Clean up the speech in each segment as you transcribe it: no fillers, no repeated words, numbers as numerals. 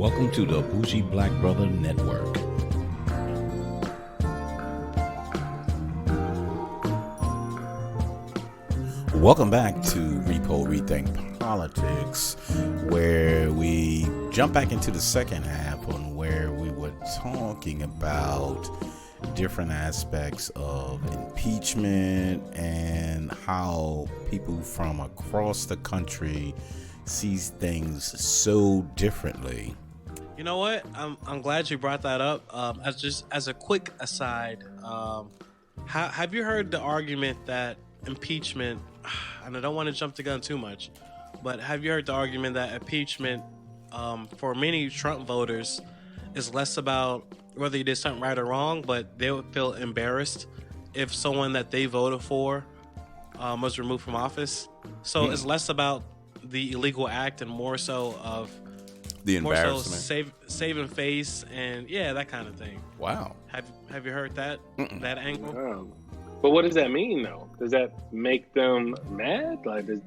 Welcome to the Bougie Black Brother Network. Welcome back to Repo Rethink Politics, where we jump back into the second half on where we were talking about different aspects of impeachment and how people from across the country sees things so differently. You know what? I'm glad you brought that up. As a quick aside, have you heard the argument that impeachment? And I don't want to jump the gun too much, but have you heard the argument that impeachment, for many Trump voters, is less about whether you did something right or wrong, but they would feel embarrassed if someone that they voted for was removed from office. So it's less about the illegal act and more so of the embarrassment, more so saving face and that kind of thing. Wow. Have you heard that that angle? But what does that mean though? Does that make them mad? Like, do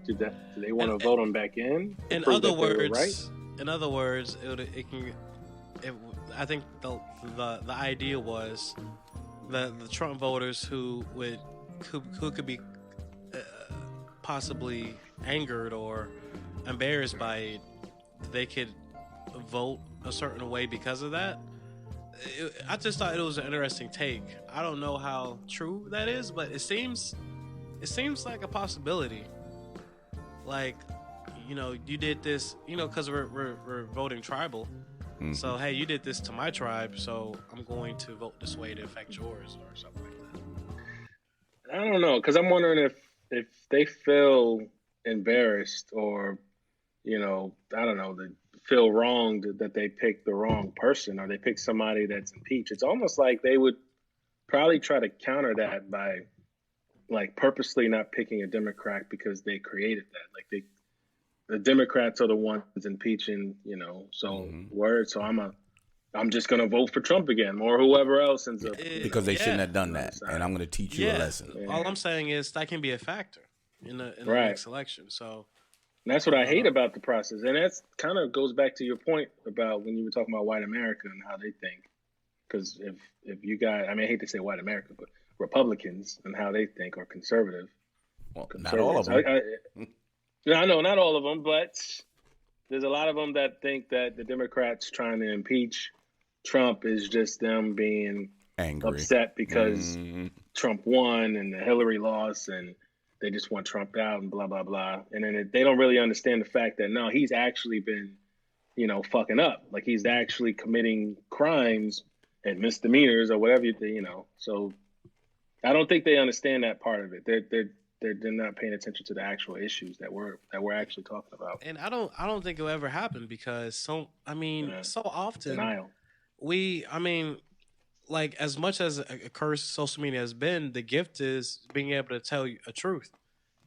they want to vote them back in? In other words, I think the idea was that the Trump voters who could be possibly angered or embarrassed by it, they could vote a certain way because of that. I just thought it was an interesting take. I don't know how true that is, but it seems like a possibility. Like, you did this, because we're voting tribal. Mm-hmm. So hey, you did this to my tribe, so I'm going to vote this way to affect yours or something like that. I don't know, because I'm wondering if they feel embarrassed or, I don't know, they feel wronged that they picked the wrong person or they picked somebody that's impeached. It's almost like they would probably try to counter that by like purposely not picking a Democrat because they created that. Like the Democrats are the ones impeaching, so word. So I'm just going to vote for Trump again or whoever else ends up. Because they shouldn't have done that. And I'm going to teach you a lesson. Yeah. All I'm saying is that can be a factor in the next election. So. And that's what I hate about the process. And that's kind of goes back to your point about when you were talking about white America and how they think. Because if you got, I hate to say white America, but Republicans and how they think are conservative. Well, not all of them. I know, not all of them, but there's a lot of them that think that the Democrats trying to impeach Trump is just them being angry, upset because Trump won and the Hillary lost and they just want Trump out and blah, blah, blah. And then they don't really understand the fact that, no, he's actually been, fucking up. Like he's actually committing crimes and misdemeanors or whatever, So I don't think they understand that part of it. They're not paying attention to the actual issues that we're actually talking about. And I don't think it'll ever happen because so often denial. Like as much as a curse social media has been, the gift is being able to tell you a truth.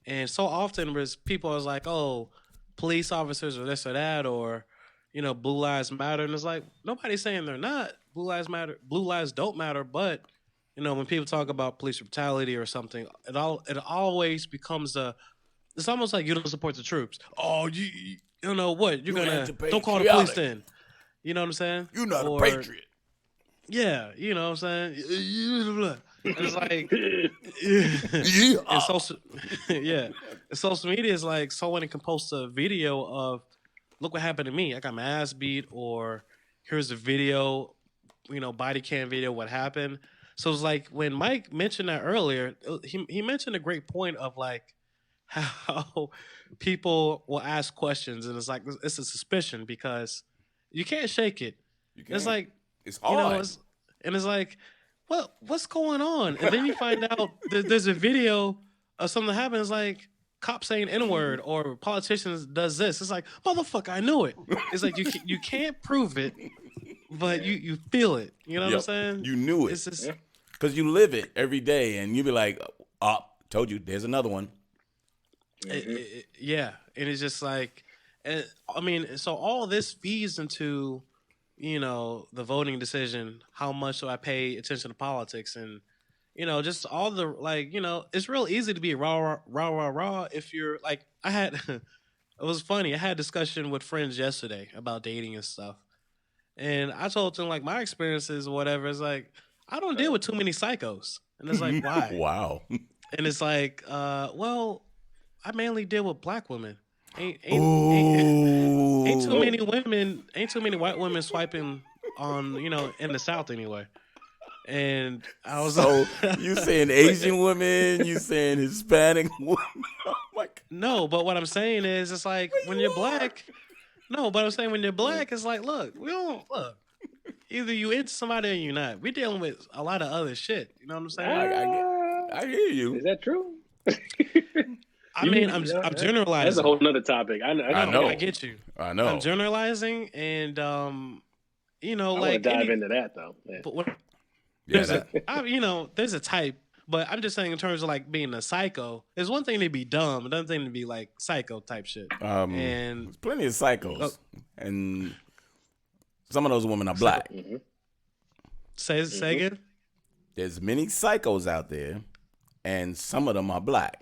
And so often there's people is like, oh, police officers or this or that, or, blue lives matter. And it's like, nobody's saying they're not. Blue lives matter. Blue lives don't matter. But, when people talk about police brutality or something, it always becomes it's almost like you don't support the troops. Oh, you know what? You're going to, don't call the police then. You know what I'm saying? You're not a patriot. Yeah, you know what I'm saying? It's like, and social media is like someone can post a video of, look what happened to me. I got my ass beat, or here's a video, body cam video, what happened. So it's like when Mike mentioned that earlier, he mentioned a great point of like how people will ask questions and it's like, it's a suspicion because you can't shake it. It's like, it's hard. It's like, what's going on? And then you find out there's a video of something that happens. It's like cops saying N-word or politicians does this. It's like, motherfucker, I knew it. It's like you can't prove it, but you feel it. You know what I'm saying? You knew it. It's just because you live it every day, and you be like, "Oh, told you, there's another one." And it's just like, so all of this feeds into. The voting decision, how much do I pay attention to politics and, just all the, it's real easy to be rah if you're like, it was funny. I had a discussion with friends yesterday about dating and stuff. And I told him like my experiences or whatever. It's like I don't deal with too many psychos, and it's like why? Wow. And it's like, well, I mainly deal with black women. Ain't too Ooh. many women, ain't too many white women swiping on in the South anyway. And I was So you saying Asian women? You saying Hispanic women? Oh my God. no, but what I'm saying is, it's like when you're black. No, but I'm saying when you're black, it's like, look, we don't look. Either you into somebody or you're not. We're dealing with a lot of other shit. You know what I'm saying? I hear you. Is that true? I mean, I'm generalizing. That's a whole nother topic. I know. I get you. I know. I'm generalizing, and I like want to dive into that though. Yeah. But what, Yeah, there's a type, but I'm just saying in terms of like being a psycho. There's one thing to be dumb, another thing to be like psycho type shit. And there's plenty of psychos, and some of those women are black. Mm-hmm. Say again. There's many psychos out there, and some of them are black.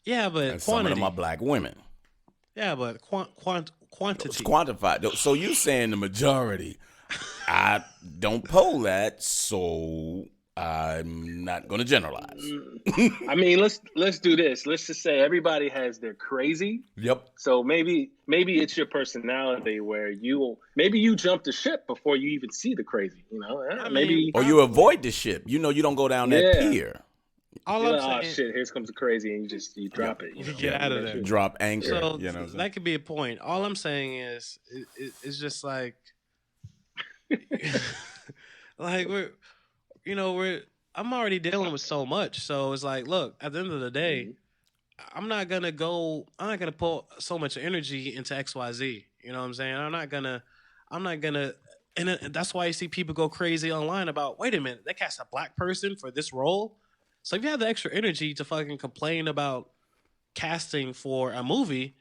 Yeah, but And some of them are black women. Yeah, but quantity. It's quantified. So you saying the majority? I don't poll that, so I'm not going to generalize. I mean, let's do this. Let's just say everybody has their crazy. Yep. So maybe it's your personality where you jump the ship before you even see the crazy. Maybe or you avoid the ship. You don't go down that pier. All you're I'm like, saying, oh shit, here comes the crazy, and you drop it. You get out of there. Drop anchor. So that could be a point. All I'm saying is, it's just like, like I'm already dealing with so much. So it's like, look, at the end of the day, I'm not gonna put so much energy into XYZ. You know what I'm saying? I'm not gonna, and that's why you see people go crazy online about, wait a minute, they cast a black person for this role. So if you have the extra energy to fucking complain about casting for a movie,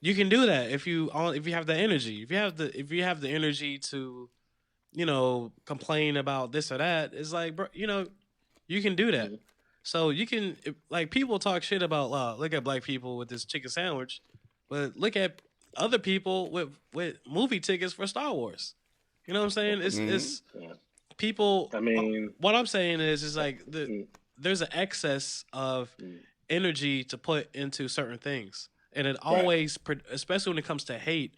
you can do that if you have the energy. If you have the energy to, complain about this or that, it's like, bro, you can do that. So you can, like, people talk shit about, look at black people with this chicken sandwich, but look at other people with movie tickets for Star Wars. You know what I'm saying? It's people. I mean, what I'm saying is like there's an excess of energy to put into certain things. And it always, especially when it comes to hate,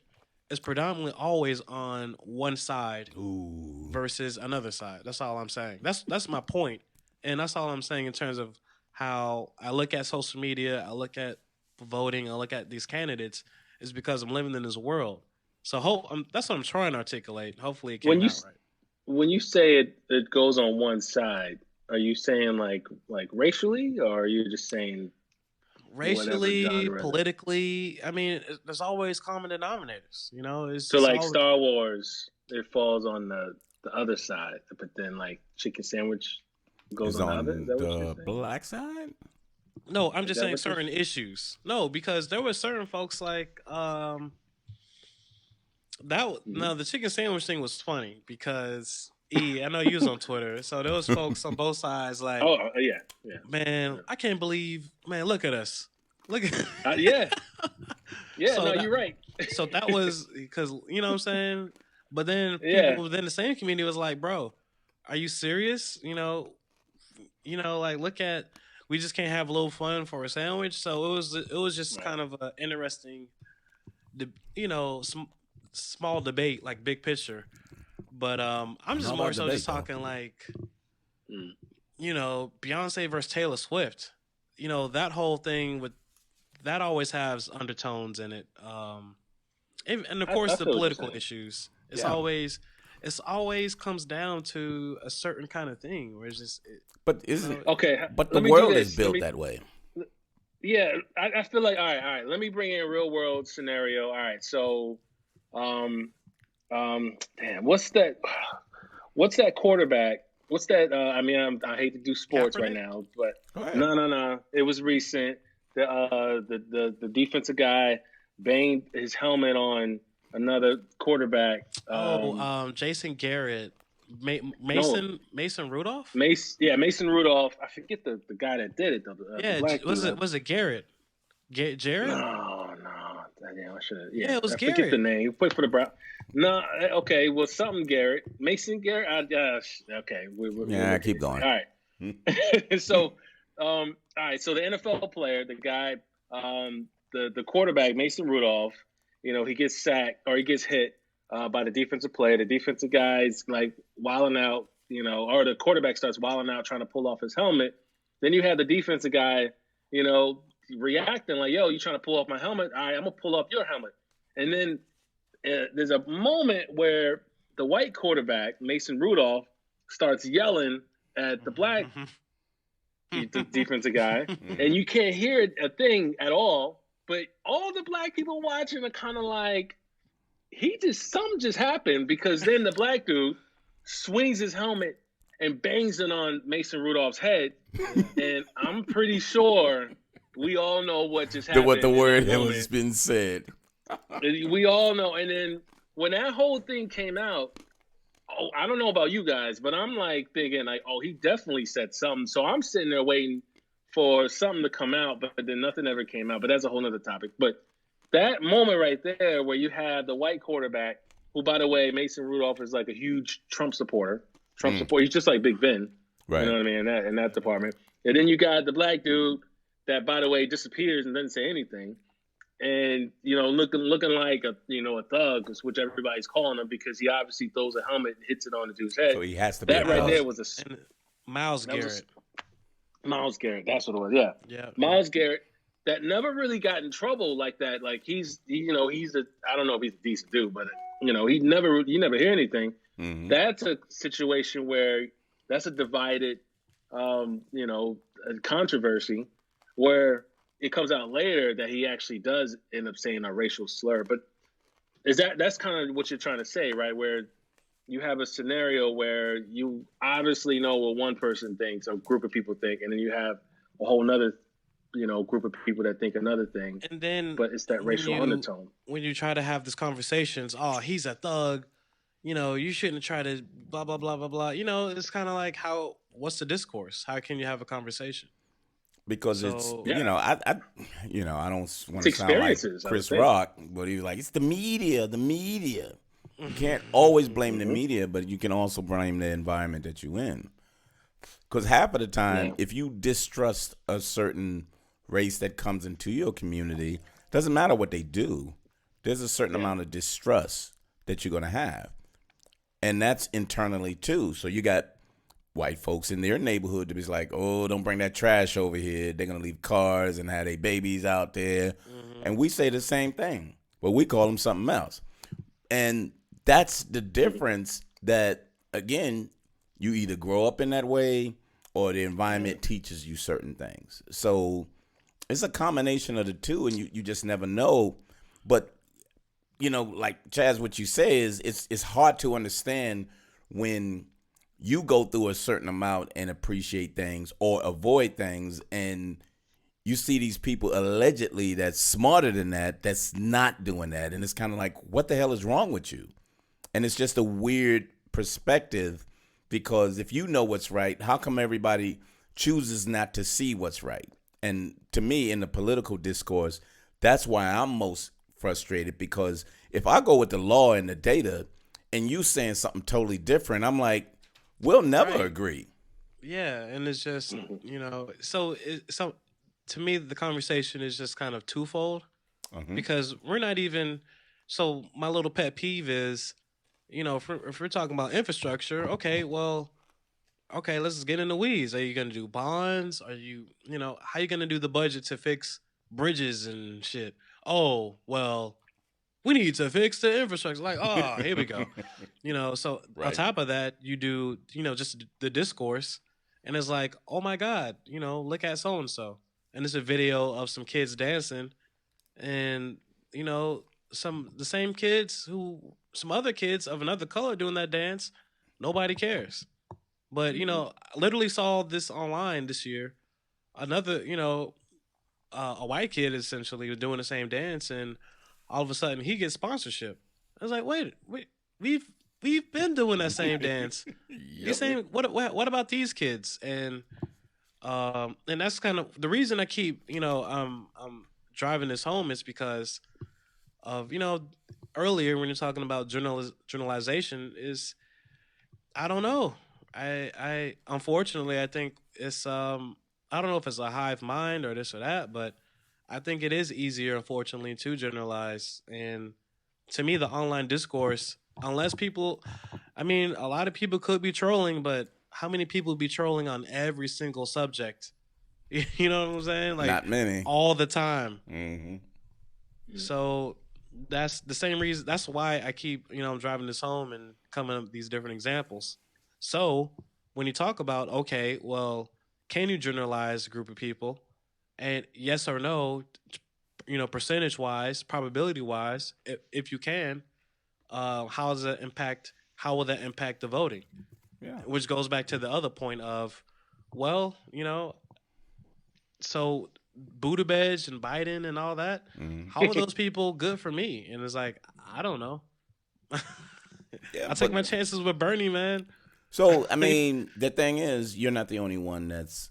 is predominantly always on one side versus another side. That's all I'm saying. That's my point. And that's all I'm saying in terms of how I look at social media, I look at voting, I look at these candidates, is because I'm living in this world. So that's what I'm trying to articulate. Hopefully it came out right. When you say it goes on one side, are you saying like racially, or are you just saying racially, politically? I mean, there's always common denominators. It's so like Star Wars, it falls on the other side, but then like chicken sandwich goes on the other. Is that what you're saying? Black side? No, I'm just saying certain issues. No, because there were certain folks like No, the chicken sandwich thing was funny because I know you was on Twitter, so there was folks on both sides like, oh yeah, man, I can't believe, man, look at us, look at yeah. So no, you're right. So that was because you know what I'm saying, but then people within the same community was like, bro, are you serious? Like look at, we just can't have a little fun for a sandwich. So it was just kind of an interesting, small debate, like big picture. But I'm just more so just talking like, Beyonce versus Taylor Swift. That whole thing that always has undertones in it. And of course the political issues. It's always comes down to a certain kind of thing where it's just. But isn't it okay? But the world is built that way. Yeah, I feel like all right. Let me bring in a real world scenario. All right, so. Damn, what's that quarterback? What's that? I hate to do sports right now, but no. It was recent. The defensive guy banged his helmet on another quarterback. Jason Garrett, Mason Rudolph. Mason Rudolph. I forget the guy that did it though. Was it Garrett? Jared? No. I should have. Yeah, Yeah, it was I forget the Garrett. name. He played for the Brown. No, okay. Well, something Garrett, Mason Garrett. Okay, we're Yeah, looking keep at going. All right. So, all right. So the NFL player, the guy, the quarterback, Mason Rudolph. He gets sacked or he gets hit by the defensive player. The defensive guy's like wilding out. Or the quarterback starts wilding out trying to pull off his helmet. Then you have the defensive guy. Reacting like, yo, you trying to pull off my helmet? All right, I'm gonna pull off your helmet. And then there's a moment where the white quarterback, Mason Rudolph, starts yelling at the black the defensive guy, and you can't hear a thing at all. But all the black people watching are kind of like, something just happened, because then the black dude swings his helmet and bangs it on Mason Rudolph's head, and I'm pretty sure we all know what just happened. What the word has been said. We all know. And then when that whole thing came out, I don't know about you guys, but I'm like thinking like, oh, he definitely said something. So I'm sitting there waiting for something to come out, but then nothing ever came out. But that's a whole nother topic. But that moment right there where you have the white quarterback, who, by the way, Mason Rudolph is like a huge Trump supporter. He's just like Big Ben. Right. You know what I mean? In that department. And then you got the black dude that, by the way, disappears and doesn't say anything. And, looking like a thug, which everybody's calling him, because he obviously throws a helmet and hits it on the dude's head. So he has to be that right there was Myles Garrett. Myles Garrett, that's what it was. Yeah. Yeah. Myles Garrett, that never really got in trouble like that. Like he's I don't know if he's a decent dude, but you never hear anything. Mm-hmm. That's a situation where that's a divided, a controversy where it comes out later that he actually does end up saying a racial slur. But that's kind of what you're trying to say, right? Where you have a scenario where you obviously know what one person thinks, a group of people think, and then you have a whole nother, group of people that think another thing. And then, but it's that racial undertone. When you try to have these conversations, oh, he's a thug. You shouldn't try to blah, blah, blah, blah, blah. It's kind of like what's the discourse? How can you have a conversation? Because I don't want to sound like Chris Rock, but he was like, it's the media. You can't always blame the media, but you can also blame the environment that you in. Because half of the time, if you distrust a certain race that comes into your community, doesn't matter what they do, there's a certain amount of distrust that you're going to have. And that's internally too. So you got white folks in their neighborhood to be like, oh, don't bring that trash over here. They're going to leave cars and have their babies out there. Mm-hmm. And we say the same thing, but we call them something else. And that's the difference that, again, you either grow up in that way or the environment teaches you certain things. So it's a combination of the two, and you just never know. But, like Chaz, what you say is it's hard to understand when you go through a certain amount and appreciate things or avoid things, and you see these people allegedly that's smarter than that's not doing that. And it's kind of like, what the hell is wrong with you? And it's just a weird perspective, because if you know what's right, how come everybody chooses not to see what's right? And to me, in the political discourse, that's why I'm most frustrated, because if I go with the law and the data and you saying something totally different, I'm like, we'll never agree. Yeah, and it's just, so to me, the conversation is just kind of twofold, because we're not even, so my little pet peeve is, if we're talking about infrastructure, let's get in the weeds. Are you going to do bonds? Are you, how are you going to do the budget to fix bridges and shit? Oh, well, we need to fix the infrastructure. Like, oh, here we go. So on top of that, you do, just the discourse. And it's like, oh my God, look at so-and-so. And it's a video of some kids dancing. And, some other kids of another color doing that dance, nobody cares. But, I literally saw this online this year. Another, a white kid essentially was doing the same dance, and all of a sudden he gets sponsorship. I was like, wait, we've been doing that same dance. You're saying, what about these kids? And that's kind of the reason I keep, I'm driving this home is because of earlier when you're talking about generalization is, I don't know. I unfortunately I think it's I don't know if it's a hive mind or this or that, but I think it is easier, unfortunately, to generalize. And to me, the online discourse, unless people, I mean, a lot of people could be trolling, but how many people be trolling on every single subject? You know what I'm saying? Like, not many, all the time. Mm-hmm. So that's the same reason. That's why I keep, I'm driving this home and coming up with these different examples. So when you talk about, okay, well, can you generalize a group of people? And yes or no, percentage wise, probability wise, if you can, how does that impact? How will that impact the voting? Yeah. Which goes back to the other point of, well, so Buttigieg and Biden and all that, how are those people good for me? And it's like, I don't know. Yeah, I take my chances with Bernie, man. So, I mean, the thing is, you're not the only one that's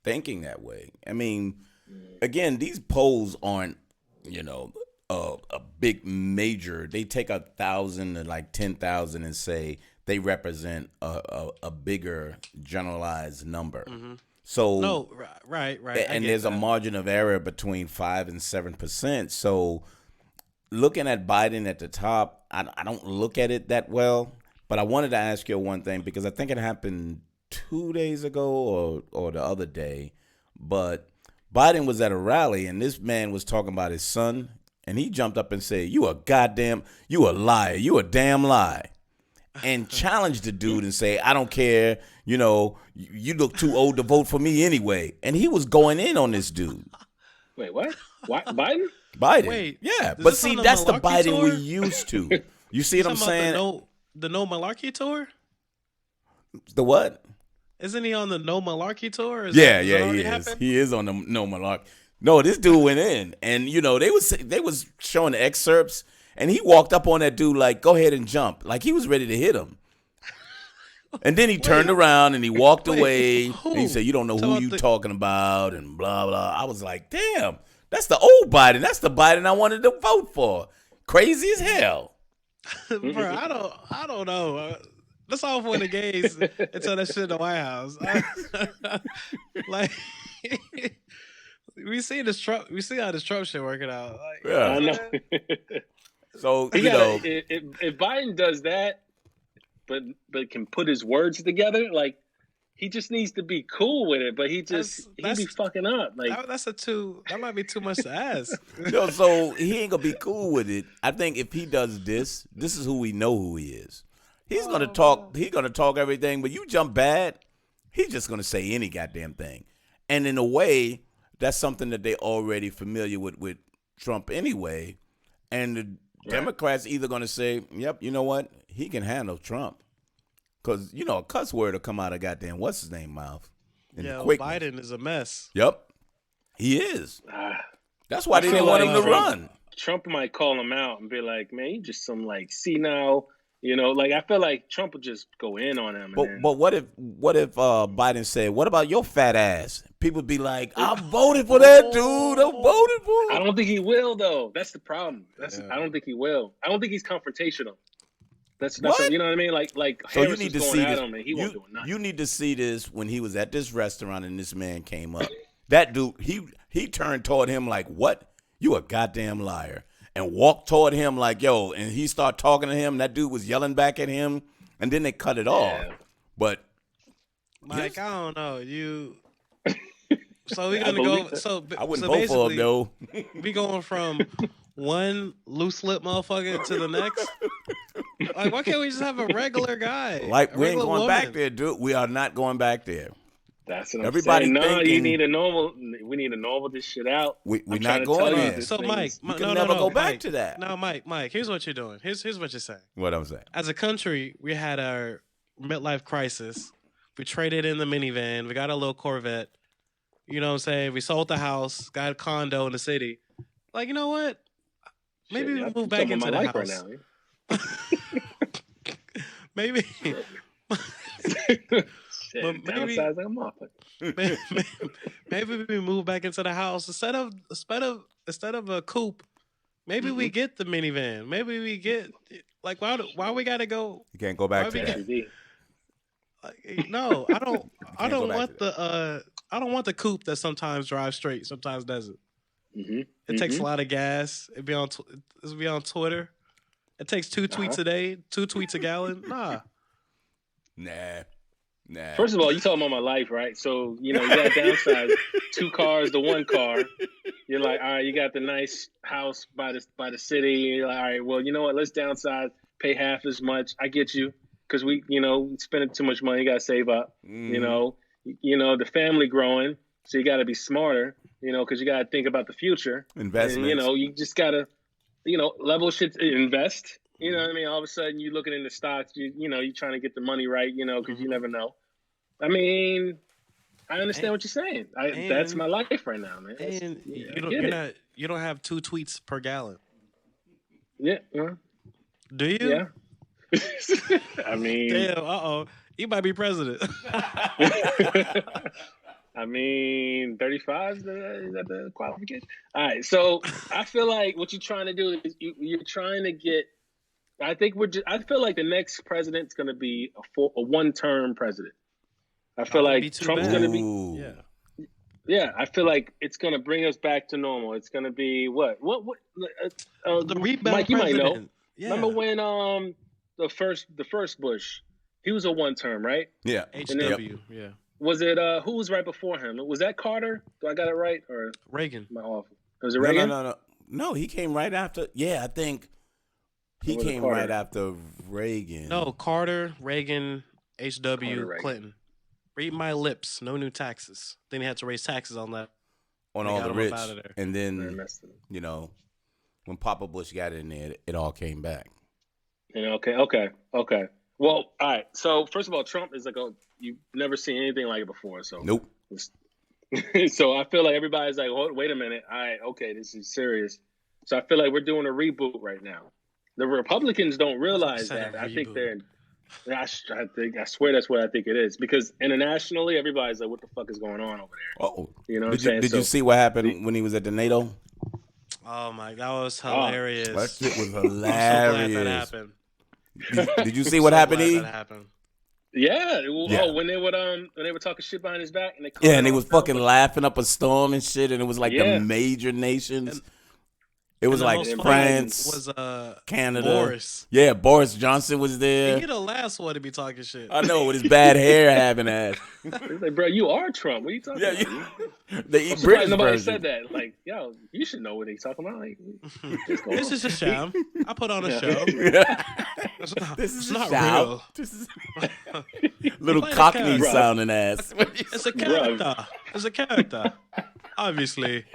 thinking that way. I mean, again, these polls aren't, a big major. They take 1,000 to like 10,000 and say they represent a bigger generalized number. Mm-hmm. So no, right, and there's a margin of error between 5% and 7%. So looking at Biden at the top, I don't look at it that well. But I wanted to ask you one thing because I think it happened 2 days ago or the other day. But Biden was at a rally and this man was talking about his son, and he jumped up and said, you a liar, you a damn lie. And challenged the dude and say, I don't care, you look too old to vote for me anyway. And he was going in on this dude. Wait, what? Biden? Biden. Wait, yeah. But see, that's the Biden tour? we're used to. You see what I'm saying? The No Malarkey tour? The what? Isn't he on the No Malarkey tour? He is. He is on the No Malarkey. No, this dude went in, and they was showing the excerpts, and he walked up on that dude like, "Go ahead and jump," like he was ready to hit him. And then he turned around and he walked away. And he said, "You don't know who you talking about," and blah blah. I was like, "Damn, that's the old Biden. That's the Biden I wanted to vote for. Crazy as hell." Bro, I don't know. Let's off when the gays until that shit in the White House. Like, we see how this Trump shit working out. Like, yeah, I know. So if Biden does that, but can put his words together, like he just needs to be cool with it. But he be fucking up. Like that might be too much to ask. So he ain't gonna be cool with it. I think if he does this is who we know who he is. He's gonna talk. He's gonna talk everything. But you jump bad, he's just gonna say any goddamn thing. And in a way, that's something that they already familiar with Trump anyway. And the Democrats either gonna say, "Yep, you know what? He can handle Trump," because a cuss word will come out of goddamn what's his name mouth. Yeah, Biden is a mess. Yep, he is. That's why they didn't want him to run. Trump might call him out and be like, "Man, you just some like senile." Like I feel like Trump would just go in on him. But what if Biden said, "What about your fat ass?" People would be like, "I voted for that dude. I voted for him." I don't think he will, though. That's the problem. I don't think he will. I don't think he's confrontational. That's what? You know what I mean? Like so Harris you need to going see at this. him and he won't do nothing. You need to see this when he was at this restaurant and this man came up. That dude, he turned toward him like, "What? You a goddamn liar." And walked toward him like, "Yo," and he started talking to him. That dude was yelling back at him, and then they cut it off. But Mike, I don't know you. So we're gonna go. So I wouldn't vote for him though. We going from one loose lip motherfucker to the next. Like, why can't we just have a regular guy? Like, we ain't going back there, dude. We are not going back there. That's what everybody I'm saying. No, you need a normal. We need to normal this shit out. We're not going there. So, Mike, you can never go back to that. No, Mike. Here's what you're doing. Here's what you're saying. What I'm saying. As a country, we had our midlife crisis. We traded in the minivan. We got a little Corvette. You know what I'm saying? We sold the house. Got a condo in the city. Like, you know what? Maybe we move back into the house. Right now, maybe. But maybe we move back into the house instead of a coupe. Maybe we get the minivan. Maybe we get like why we gotta go? You can't go back to that. No, I don't. I don't want the coupe that sometimes drives straight, sometimes doesn't. It takes a lot of gas. It'll be on Twitter. It takes 2 tweets a day, 2 tweets a gallon. Nah. First of all, you talking about my life, right? So, you got to downsize 2 cars to 1 car. You're like, all right, you got the nice house by the city. You're like, all right, well, you know what? Let's downsize, pay half as much. I get you. Because we spending too much money. You got to save up. The family growing. So you got to be smarter, because you got to think about the future. Investments. And, you just got to, level shit, invest. You know what I mean? All of a sudden, you're looking into stocks. You're trying to get the money right. Because you never know. I mean, I understand what you're saying. That's my life right now, man. And you don't have 2 tweets per gallon. Yeah. Do you? Yeah. I mean, damn. You might be president. I mean, 35 is that the qualification? All right, so I feel like what you're trying to do is you're trying to get. I feel like the next president's going to be a 1-term president. I feel like Trump's going to be. Yeah. I feel like it's going to bring us back to normal. It's going to be what? The rebound Mike, you president. might know. Yeah. Remember when the first Bush, he was a 1-term, right? Yeah. HW. Yeah. Was it who was right before him? Was that Carter? Do I got it right or Reagan? Am I off? Was it Reagan? No, he came right after. Yeah, I think he came right after Reagan. No, Carter, Reagan, HW, Reagan. Clinton. Read my lips. No new taxes. Then he had to raise taxes on that. On all the rich. And then, when Papa Bush got in there, it all came back. Okay. Well, all right. So first of all, Trump is like you've never seen anything like it before. So nope. So I feel like everybody's like, oh, wait a minute. All right, okay, this is serious. So I feel like we're doing a reboot right now. The Republicans don't realize that. I think they're. I swear that's what I think it is, because internationally everybody's like, what the fuck is going on over there? Oh, you know what I'm saying? Did you see what happened when he was at the NATO? Oh my, that was hilarious. That shit was hilarious. I'm so glad that happened. Did you see what happened? That happened. Yeah. Oh, when they were talking shit behind his back, and they was fucking laughing up a storm and shit, and it was like the major nations. It was like France, was Canada, Boris. Yeah, Boris Johnson was there. He the last one to be talking shit. I know, with his bad hair having ass. He's like, bro, you are Trump. What are you talking about? They eat British nobody version. said that. Like, yo, you should know what he's talking about. Like, this is a sham. I put on a show. This is not show. real. This is little Cockney sounding ass. It's a character. It's a character. Obviously.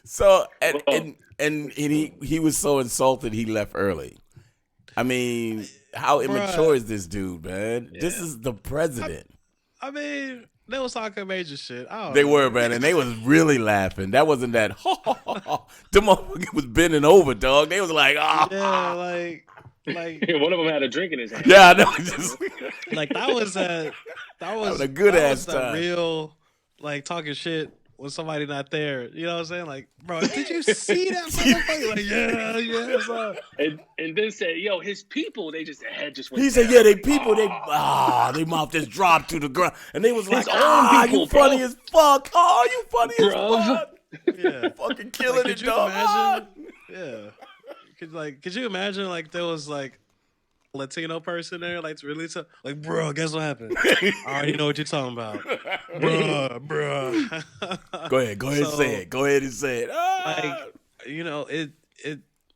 So and he was so insulted he left early. I mean, how immature is this dude, man? Yeah. This is the president. I mean, they was talking major shit. They were, man, and they was really laughing. That wasn't that. The motherfucker was bending over, dog. They was like, yeah, like one of them had a drink in his hand. Yeah, I know. Like that was a good ass time. Real, like talking shit when somebody not there. You know what I'm saying? Like, bro, did you see that motherfucker? Like, yeah. And then said, yo, his people, they just head just went. He said, yeah, they people, they mouth just dropped to the ground, and they was like, people, you funny as fuck. Oh, you funny as fuck. Yeah, fucking killing like, it, dog. Yeah. Could you imagine like there was like a Latino person there, like really like, bro, guess what happened? I already know what you're talking about, bro. Go ahead, say it. Go ahead and say it. Like,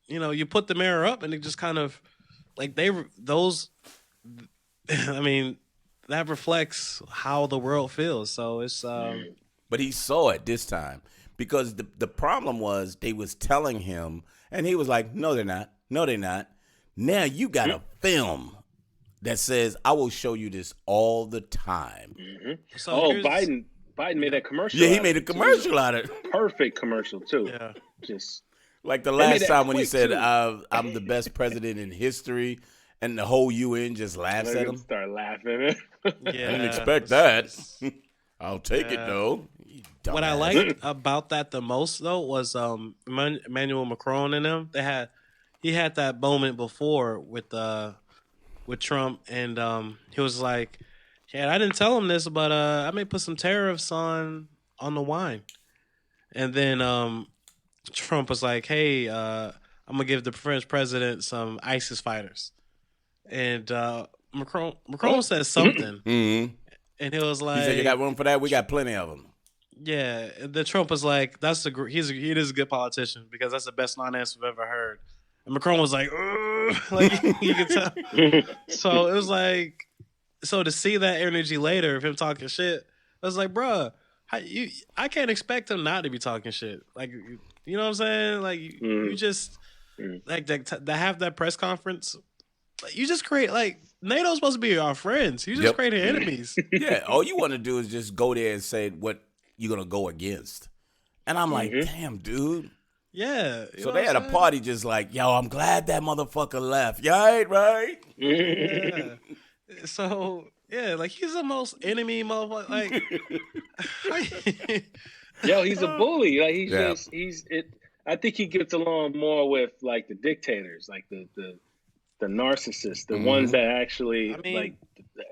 you put the mirror up and it just kind of like I mean, that reflects how the world feels. So it's but he saw it this time, because the problem was they was telling him. And he was like, no, they're not. No, they're not. Now you got a film that says, I will show you this all the time. Mm-hmm. So Biden made that commercial. Yeah, he made a commercial out of it. Perfect commercial, too. Yeah. Just like the last time when he said, I'm the best president in history, and the whole UN just laughs at him. Start laughing. Yeah. I didn't expect that. I'll take it, though. what I liked about that the most though was Emmanuel Macron and them. He had that moment before with Trump, and he was like, "Yeah, I didn't tell him this, but I may put some tariffs on the wine." And then Trump was like, "Hey, I'm gonna give the French president some ISIS fighters," and Macron said something, Mm-hmm. and he was like, "He said you got room for that? We got plenty of them." Yeah, and then Trump was like, he is a good politician because that's the best non-answer we've ever heard." And Macron was like, like you could tell. So it was like, so to see that energy later of him talking shit, I was like, bruh, I can't expect him not to be talking shit. Like, you know what I'm saying? Like, you just like to have that press conference. Like, you just create like NATO's supposed to be our friends. You just created enemies. Yeah, all you want to do is just go there and say what you're gonna go against. And I'm like, damn, dude. Yeah. So they had a party just like, yo, I'm glad that motherfucker left. Right? Yeah. So, yeah, like he's the most enemy motherfucker. Like, yo, he's a bully. Like I think he gets along more with like the dictators, like the narcissists, the ones that actually like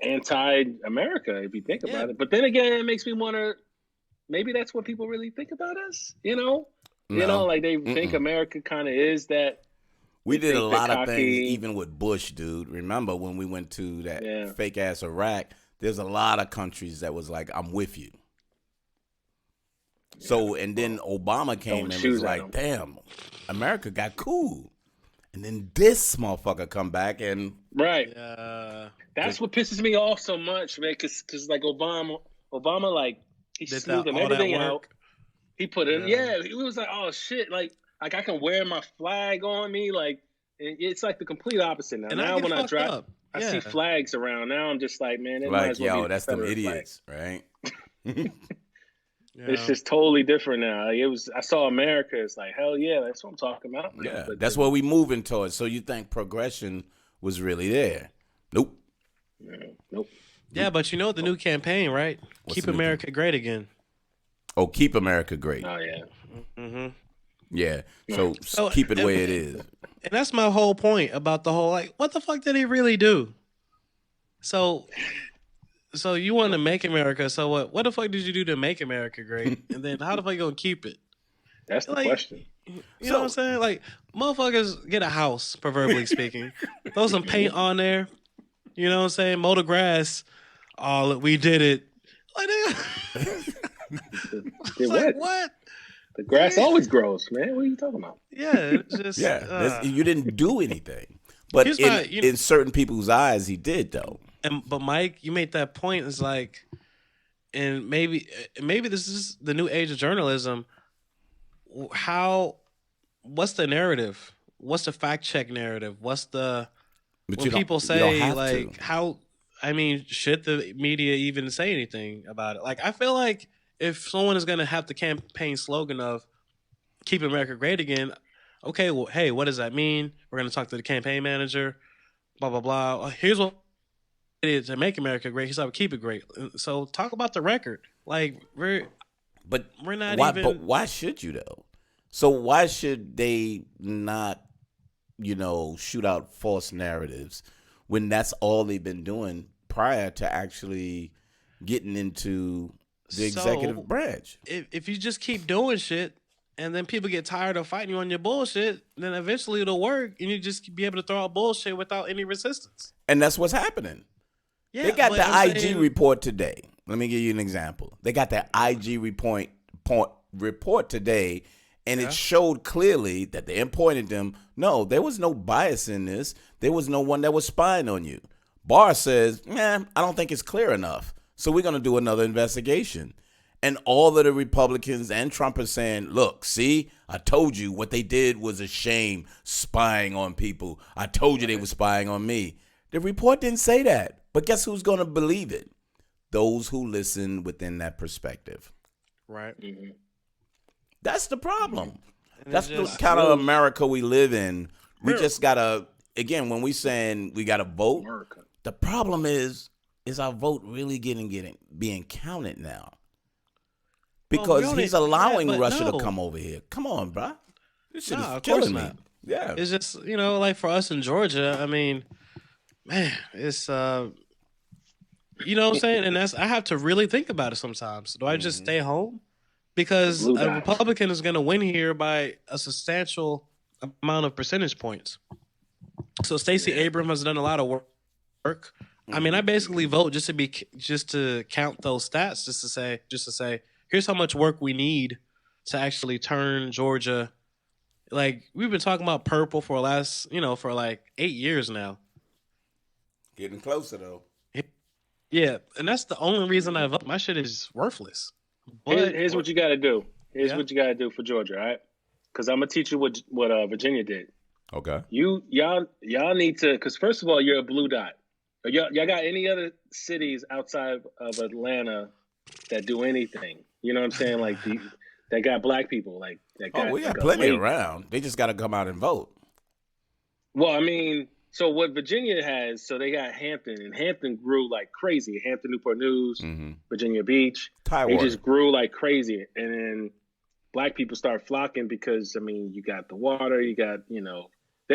anti-America, if you think about it. But then again, it makes me wonder, maybe that's what people really think about us, you know? No. You know, like they think America kind of is that. We did a lot of things, even with Bush, dude. Remember when we went to that fake ass Iraq? There's a lot of countries that was like, "I'm with you." So, and then Obama came and was like, "Damn, America got cool." And then this motherfucker come back and that's what pisses me off so much, man. Because like Obama like he smoothed everything out. He put it, he was like, "Oh shit!" Like I can wear my flag on me. Like it's like the complete opposite now. And now when I drive, I see flags around. Now I'm just like, man, it might as well be that's them idiots, flag. right? It's just totally different now. Like, I saw America. It's like, hell yeah, that's what I'm talking about. Yeah, that's what we moving towards. So you think progression was really there? Nope. Nope. Yeah, but you know the new campaign, right? Keep America great again. Oh, keep America great. Oh yeah. Mm-hmm. Yeah. So keep it the way it is. And that's my whole point about the whole like, what the fuck did he really do? So you want to make America? So what the fuck did you do to make America great? And then how the fuck you gonna keep it? That's the question. You know what I'm saying? Like, motherfuckers get a house, proverbially speaking, throw some paint on there. You know what I'm saying? Mow the grass. Oh, we did it. Like, what? The grass always grows, man. What are you talking about? Yeah, it's just you didn't do anything, but in certain people's eyes, he did though. But Mike, you made that point. It's like, and maybe this is the new age of journalism. What's the narrative? What's the fact check narrative? What's the when people say like how? I mean, should the media even say anything about it? Like, I feel like if someone is going to have the campaign slogan of "Keep America Great Again," okay, well, hey, what does that mean? We're going to talk to the campaign manager. Blah blah blah. Here's what it is to make America great. Here's how we keep it great. So talk about the record. Like we're not even. But why should you though? So why should they not, shoot out false narratives when that's all they've been doing prior to actually getting into the executive branch? If you just keep doing shit and then people get tired of fighting you on your bullshit, then eventually it'll work and you just be able to throw out bullshit without any resistance. And that's what's happening. Yeah, they got the IG report today. Let me give you an example. They got the IG report today, and it showed clearly that they appointed them. No, there was no bias in this. There was no one that was spying on you. Barr says, man, I don't think it's clear enough. So we're going to do another investigation. And all of the Republicans and Trump are saying, look, see, I told you what they did was a shame, spying on people. I told you they were spying on me. The report didn't say that. But guess who's going to believe it? Those who listen within that perspective. Right. Mm-hmm. That's the problem. That's the kind of America we live in. We just got to, again, when we saying we got to vote, the problem is our vote really being counted now? because he's allowing Russia to come over here. Come on, bro. This shit is killing me. Yeah. It's just, like for us in Georgia, I mean, man, it's you know what I'm saying? And I have to really think about it sometimes. Do I just stay home? Because a Republican is going to win here by a substantial amount of percentage points. So Stacey Abrams has done a lot of work. I mean, I basically vote just to count those stats, just to say, here's how much work we need to actually turn Georgia. Like, we've been talking about purple for for like 8 years now. Getting closer though. Yeah, and that's the only reason I vote. My shit is worthless. But here's what you got to do. Here's what you got to do for Georgia, all right? Because I'm gonna teach you what Virginia did. Okay. Y'all need to, because first of all, you're a blue dot. Y'all got any other cities outside of Atlanta that do anything? You know what I'm saying? Like that got black people. Like that got. We got plenty around. They just got to come out and vote. Well, I mean. So what Virginia has, so they got Hampton, and Hampton grew like crazy. Hampton, Newport News, Virginia Beach. They just grew like crazy. And then black people start flocking because, I mean, you got the water, you got, they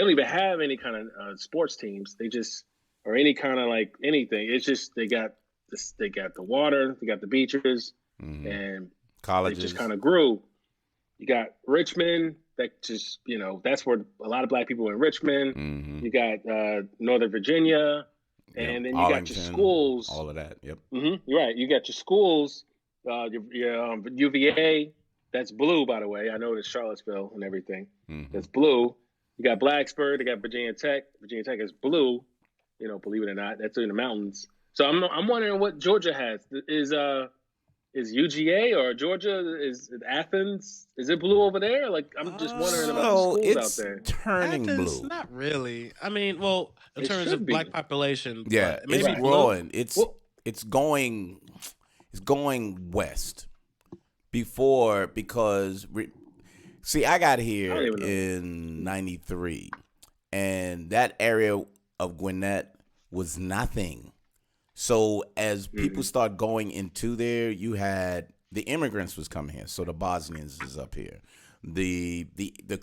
don't even have any kind of sports teams. They just, or any kind of like anything. It's just, they got the water, they got the beaches, and colleges. They just kind of grew. You got Richmond. That just, that's where a lot of black people in Richmond. You got Northern Virginia, and then you got your schools. All of that, yep. You're right. You got your schools, your UVA. That's blue, by the way. I know it's Charlottesville and everything. That's blue. You got Blacksburg. They got Virginia Tech. Virginia Tech is blue. Believe it or not, that's in the mountains. So I'm wondering what Georgia has. Is UGA or Georgia, is Athens, is it blue over there? Like, I'm just wondering about the schools out there. Turning Athens, blue. Not really. I mean, well, in terms of black population. Yeah, maybe it's growing. It's going west. Because I got here in 93, and that area of Gwinnett was nothing. So as people start going into there, you had the immigrants was coming here. So the Bosnians is up here. The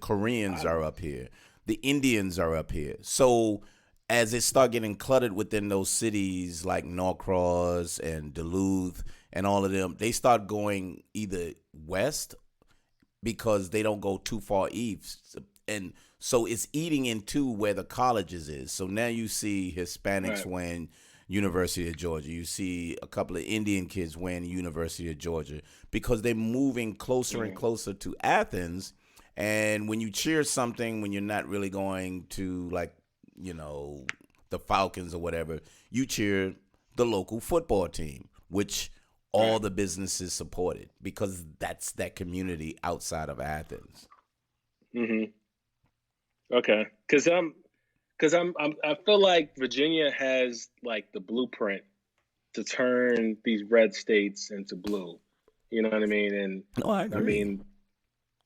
Koreans are up here. The Indians are up here. So as it start getting cluttered within those cities like Norcross and Duluth and all of them, they start going either west because they don't go too far east. And so it's eating into where the colleges is. So now you see Hispanics when University of Georgia. You see a couple of Indian kids wearing University of Georgia because they're moving closer and closer to Athens. And when you cheer something, when you're not really going to the Falcons or whatever, you cheer the local football team, which all the businesses supported because that's that community outside of Athens. Okay. I feel like Virginia has like the blueprint to turn these red states into blue. You know what I mean? And I agree. I mean,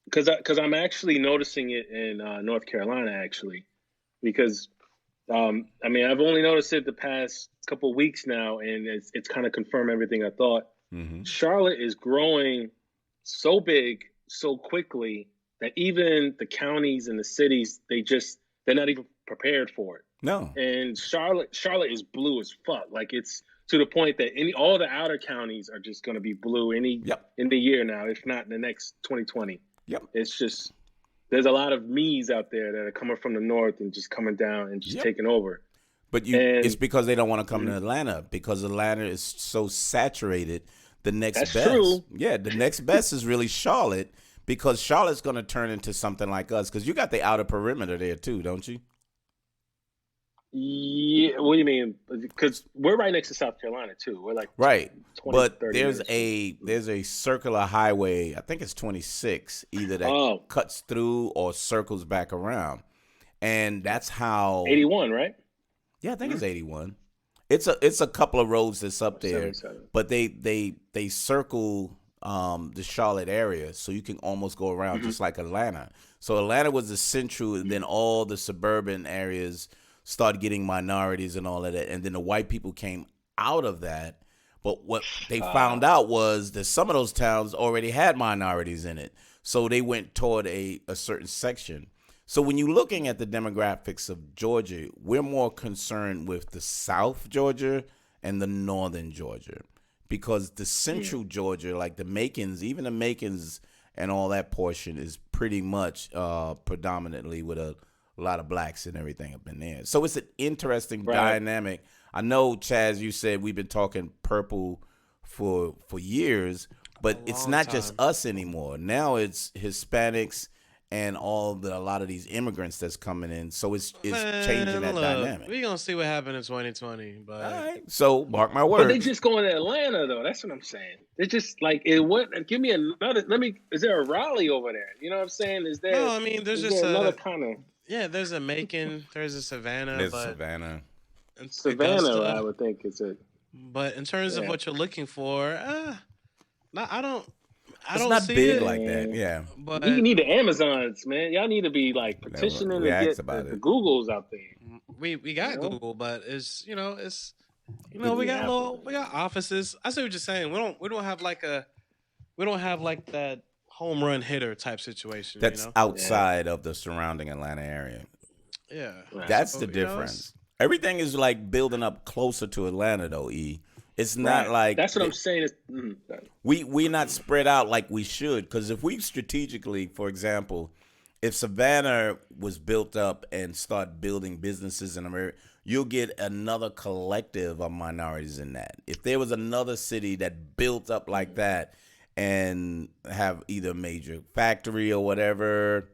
because I'm actually noticing it in North Carolina actually, because I've only noticed it the past couple of weeks now, and it's kind of confirmed everything I thought. Charlotte is growing so big so quickly that even the counties and the cities they're not even prepared for it. No. And Charlotte is blue as fuck. Like, it's to the point that all the outer counties are just going to be blue in the year now, if not in the next 2020. Yep. It's just, there's a lot of me's out there that are coming from the north and just coming down and just taking over. But it's because they don't want to come to Atlanta because Atlanta is so saturated. The next best. That's true. Yeah, the next best is really Charlotte because Charlotte's going to turn into something like us because you got the outer perimeter there too, don't you? Yeah, what do you mean? Because we're right next to South Carolina too. We're like 20, but there's a circular highway. I think it's 26, either that cuts through or circles back around, and that's how 81, right? Yeah, I think it's 81. It's a couple of roads that's up there, but they circle the Charlotte area, so you can almost go around just like Atlanta. So Atlanta was the central, and then all the suburban areas started getting minorities and all of that, and then the white people came out of that. But what they found out was that some of those towns already had minorities in it. So they went toward a certain section. So when you're looking at the demographics of Georgia, we're more concerned with the South Georgia and the Northern Georgia. Because the Central Georgia, like the Macons, even the Macons and all that portion is pretty much predominantly with a lot of blacks and everything up in there. So it's an interesting dynamic. I know, Chaz, you said we've been talking purple for years, but it's not just us anymore. Now it's Hispanics and a lot of these immigrants that's coming in. So it's changing that dynamic. We're going to see what happened in 2020. But all right. So mark my words. But they just going to Atlanta, though. That's what I'm saying. They're just like, give me another, is there a Raleigh over there? You know what I'm saying? Is there? No, I mean, there's just another kind of. Yeah, there's a Macon, there's a Savannah. There's Savannah. Savannah, I would think is it. But in terms of what you're looking for, I don't not see big it like that. Yeah, but you need the Amazons, man. Y'all need to be like petitioning to get the Googles out there. We got Google, but it's we got offices. I see what you're saying. We don't have like that home run hitter type situation. That's outside of the surrounding Atlanta area. Yeah, that's the difference. Everything is like building up closer to Atlanta, though. It's not like that's what I'm saying. We're not spread out like we should, because if we strategically, for example, if Savannah was built up and start building businesses in America, you'll get another collective of minorities in that. If there was another city that built up like that and have either a major factory or whatever,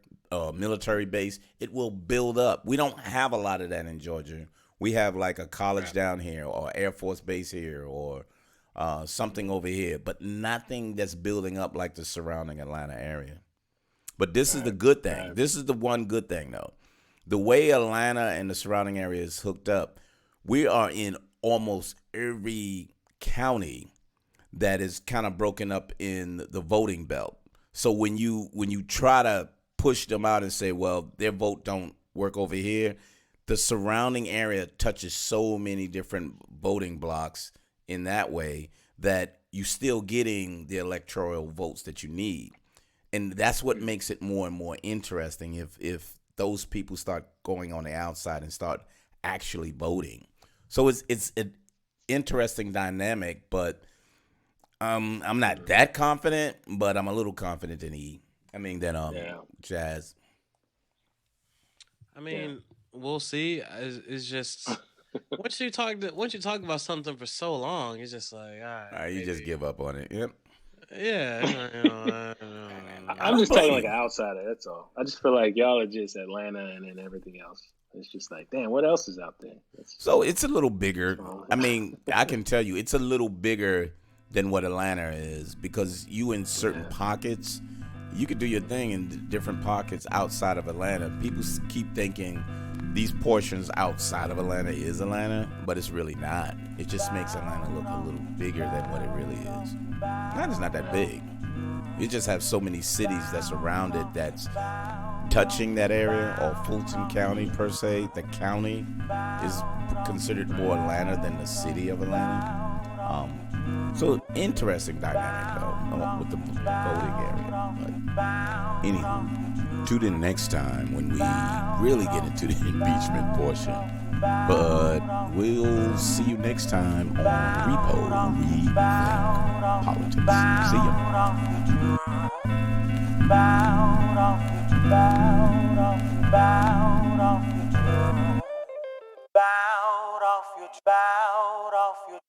military base, it will build up. We don't have a lot of that in Georgia. We have like a college down here or Air Force Base here or something over here, but nothing that's building up like the surrounding Atlanta area. But this is the good thing. This is the one good thing, though. The way Atlanta and the surrounding area is hooked up, we are in almost every county that is kind of broken up in the voting belt. So when you try to push them out and say, well, their vote don't work over here, the surrounding area touches so many different voting blocks in that way that you're still getting the electoral votes that you need. And that's what makes it more and more interesting if those people start going on the outside and start actually voting. So it's an interesting dynamic, but I'm not that confident, but I'm a little confident in Jazz. I mean, we'll see. It's just once you talk about something for so long, it's just like, all right, you just give up on it. Yep. Yeah. I'm just talking like an outsider. That's all. I just feel like y'all are just Atlanta and then everything else. It's just like, damn, what else is out there? So it's a little bigger. I mean, I can tell you, it's a little bigger than what Atlanta is, because you in certain pockets, you could do your thing in different pockets outside of Atlanta. People keep thinking these portions outside of Atlanta is Atlanta, but it's really not. It just makes Atlanta look a little bigger than what it really is. Atlanta's not that big. You just have so many cities that's around it that's touching that area, or Fulton County per se. The county is considered more Atlanta than the city of Atlanta. So interesting dynamic though with the voting area. But anywho, tune in next time when we really get into the impeachment portion. But we'll see you next time on Repo Rethink Politics. See ya.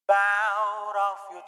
Bowed off your